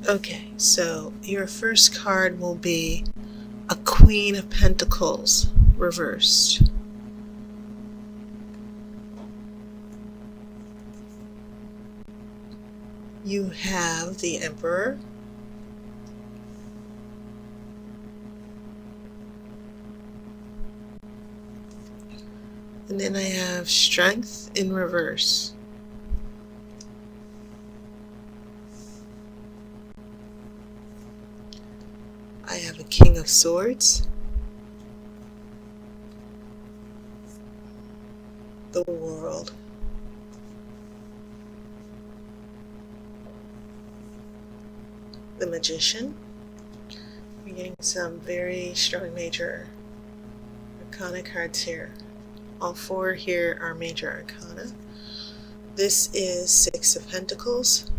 Okay, so your first card will be a Queen of Pentacles reversed. You have the Emperor. And then I have Strength in reverse. I have a King of Swords. The World. The Magician. We're getting some very strong major arcana cards here. All four here are major arcana. This is Six of Pentacles.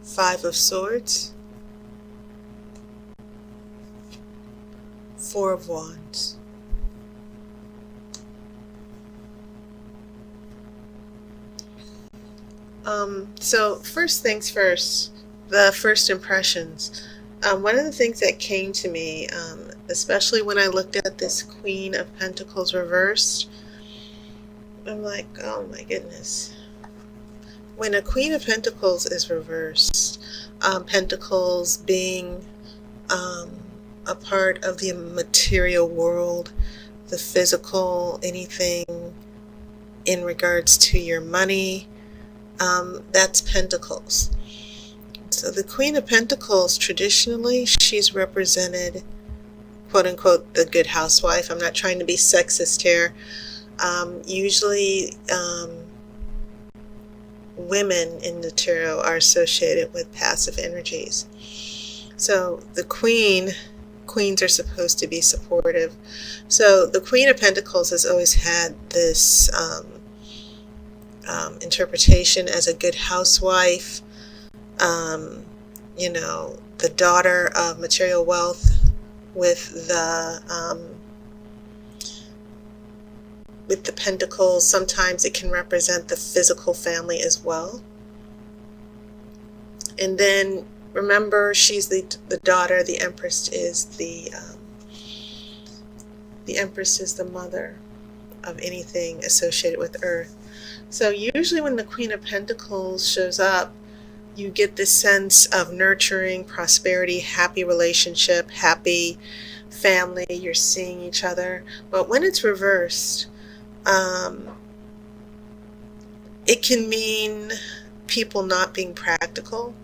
Five of Swords. Four of Wands. So first things first, the first impressions. One of the things that came to me, especially when I looked at this Queen of Pentacles reversed, I'm like, oh my goodness. When a Queen of Pentacles is reversed, Pentacles being a part of the material world, the physical, anything in regards to your money, that's Pentacles. So the Queen of Pentacles, traditionally, she's represented, quote unquote, the good housewife. I'm not trying to be sexist here. Usually, women in the tarot are associated with passive energies. So the queens are supposed to be supportive. So the Queen of Pentacles has always had this interpretation as a good housewife, the daughter of material wealth with the pentacles. Sometimes it can represent the physical family as well. And then remember, she's the daughter. The Empress is the mother of anything associated with Earth. So usually when the Queen of Pentacles shows up, you get this sense of nurturing, prosperity, happy relationship, happy family. You're seeing each other. But when it's reversed, it can mean people not being practical.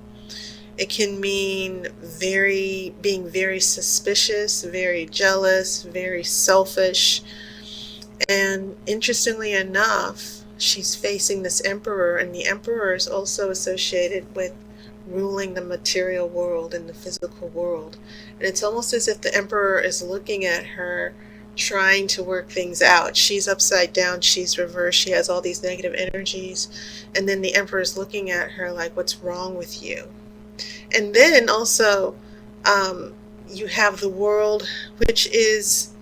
It can mean being very suspicious, very jealous, very selfish. And interestingly enough, she's facing this Emperor, and the Emperor is also associated with ruling the material world and the physical world. And it's almost as if the Emperor is looking at her, trying to work things out. She's upside down, she's reversed, she has all these negative energies, and then the Emperor is looking at her like, what's wrong with you? And then also, you have the world, which is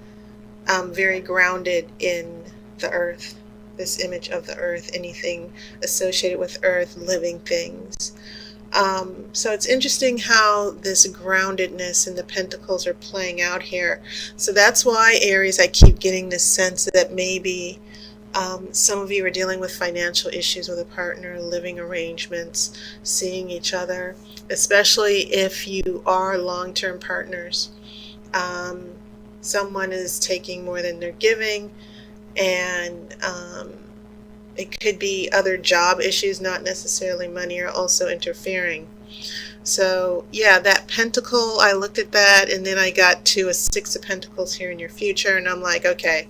very grounded in the earth. This image of the earth, anything associated with earth, living things. So it's interesting how this groundedness and the pentacles are playing out here. So that's why, Aries, I keep getting this sense that maybe some of you are dealing with financial issues with a partner, living arrangements, seeing each other, especially if you are long-term partners. Someone is taking more than they're giving, and it could be other job issues, not necessarily money, are also interfering. So yeah, that pentacle, I looked at that, and then I got to a Six of Pentacles here in your future, and I'm like, okay,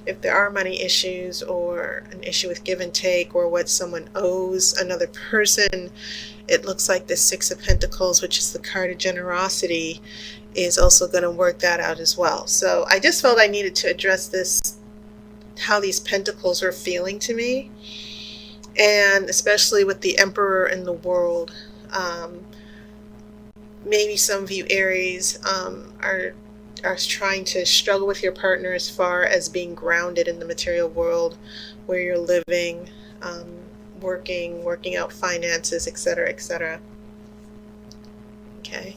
if there are money issues or an issue with give and take or what someone owes another person, it looks like the Six of Pentacles, which is the card of generosity, is also going to work that out as well. So I just felt I needed to address this, how these pentacles are feeling to me, and especially with the Emperor in the world. Maybe some of you, Aries, are trying to struggle with your partner as far as being grounded in the material world where you're living, working out finances, etc., etc. Okay.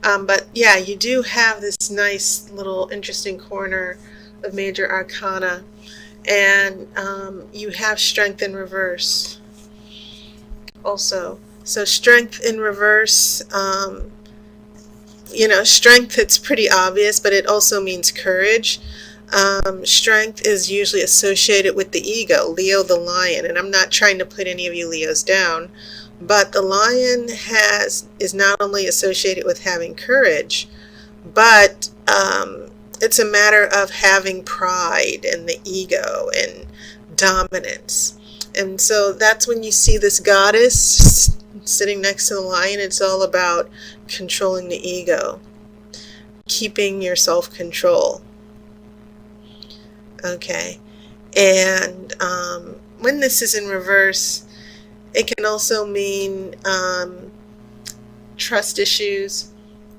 But yeah, you do have this nice little interesting corner of major arcana, and you have strength in reverse also. So strength in reverse, strength, it's pretty obvious, but it also means courage. Strength is usually associated with the ego, Leo the lion, and I'm not trying to put any of you Leos down, but the lion is not only associated with having courage, but it's a matter of having pride and the ego and dominance. And so that's when you see this goddess sitting next to the lion. It's all about controlling the ego, keeping your self-control. Okay. And when this is in reverse, it can also mean trust issues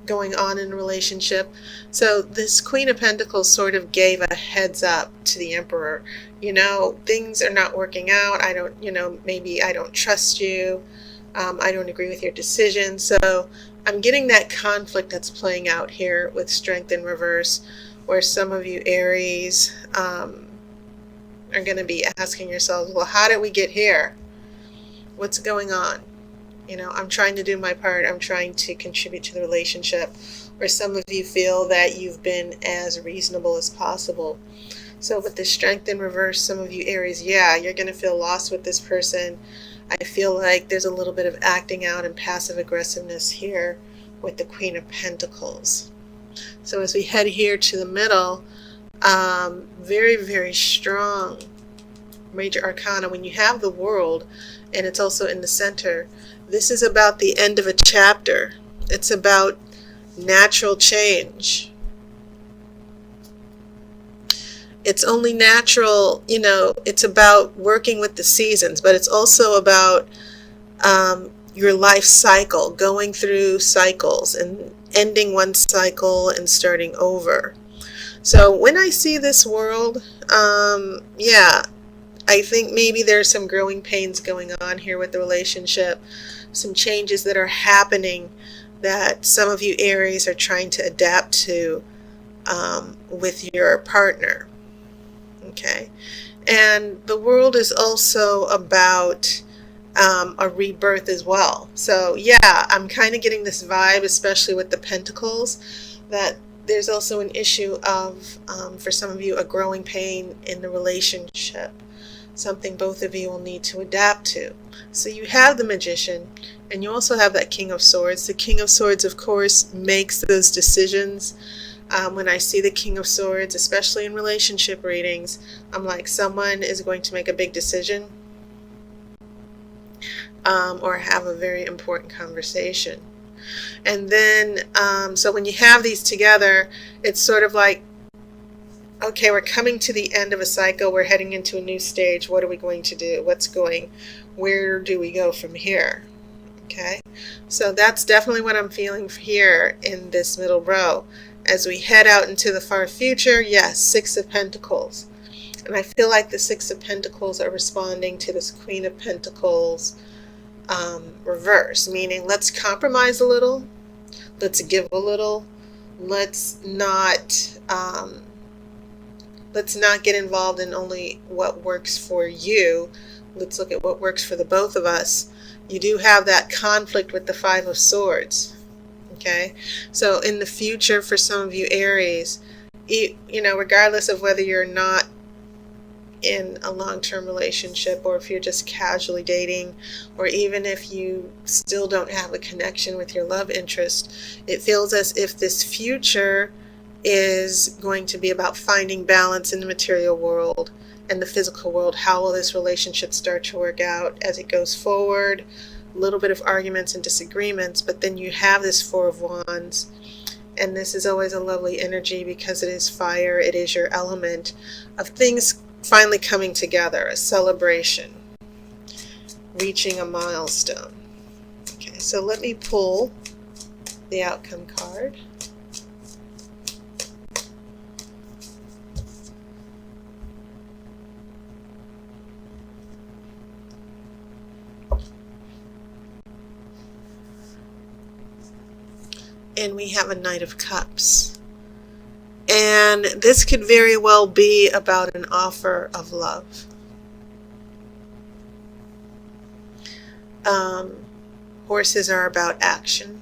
going on in a relationship. So this Queen of Pentacles sort of gave a heads up to the Emperor. Things are not working out. Maybe I don't trust you. I don't agree with your decision. So I'm getting that conflict that's playing out here with strength in reverse, where some of you Aries are going to be asking yourselves, well, how did we get here? What's going on? I'm trying to do my part. I'm trying to contribute to the relationship. Or some of you feel that you've been as reasonable as possible. So with the strength in reverse, some of you Aries, yeah, you're going to feel lost with this person. I feel like there's a little bit of acting out and passive aggressiveness here with the Queen of Pentacles. So as we head here to the middle, very, very strong major arcana. When you have the World, and it's also in the center, this is about the end of a chapter. It's about natural change. It's only natural, it's about working with the seasons, but it's also about your life cycle, going through cycles and ending one cycle and starting over. So when I see this World, yeah, I think maybe there's some growing pains going on here with the relationship, some changes that are happening that some of you Aries are trying to adapt to with your partner. Okay. And the World is also about a rebirth as well. So yeah, I'm kind of getting this vibe, especially with the Pentacles, that there's also an issue of, for some of you, a growing pain in the relationship. Something both of you will need to adapt to. So you have the Magician, and you also have that King of Swords. The King of Swords, of course, makes those decisions. When I see the King of Swords, especially in relationship readings, I'm like, someone is going to make a big decision or have a very important conversation. And then, so when you have these together, it's sort of like, okay, we're coming to the end of a cycle. We're heading into a new stage. What are we going to do? Where do we go from here? Okay, so that's definitely what I'm feeling here in this middle row. As we head out into the far future, yes, Six of Pentacles. And I feel like the Six of Pentacles are responding to this Queen of Pentacles reverse, meaning let's compromise a little, let's give a little, let's not get involved in only what works for you. Let's look at what works for the both of us. You do have that conflict with the Five of Swords. Okay, so in the future, for some of you Aries, regardless of whether you're not in a long-term relationship or if you're just casually dating, or even if you still don't have a connection with your love interest, it feels as if this future is going to be about finding balance in the material world and the physical world. How will this relationship start to work out as it goes forward? A little bit of arguments and disagreements, but then you have this Four of Wands, and this is always a lovely energy because it is fire. It is your element of things finally coming together, a celebration, reaching a milestone. Okay, so let me pull the outcome card. and we have a Knight of Cups. And this could very well be about an offer of love. Horses are about action,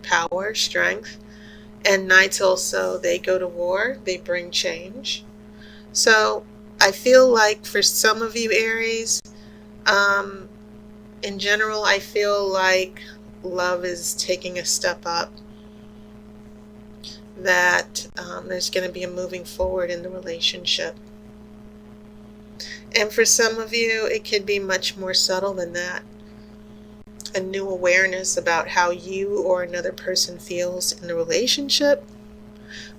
power, strength. And knights also, they go to war, they bring change. So I feel like for some of you Aries, in general, I feel like love is taking a step up, that there's going to be a moving forward in the relationship. And for some of you, it could be much more subtle than that. A new awareness about how you or another person feels in the relationship.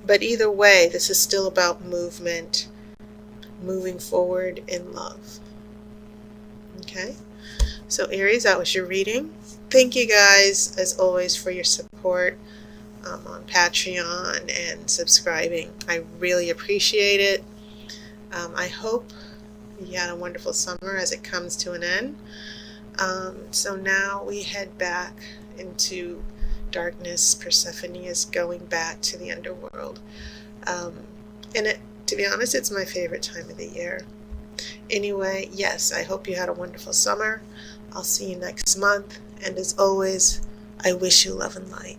But either way, this is still about movement, moving forward in love. Okay? So Aries, that was your reading. Thank you guys, as always, for your support on Patreon and subscribing. I really appreciate it. I hope you had a wonderful summer as it comes to an end. So now we head back into darkness. Persephone is going back to the underworld. And to be honest, it's my favorite time of the year. Anyway, yes, I hope you had a wonderful summer. I'll see you next month. And as always, I wish you love and light.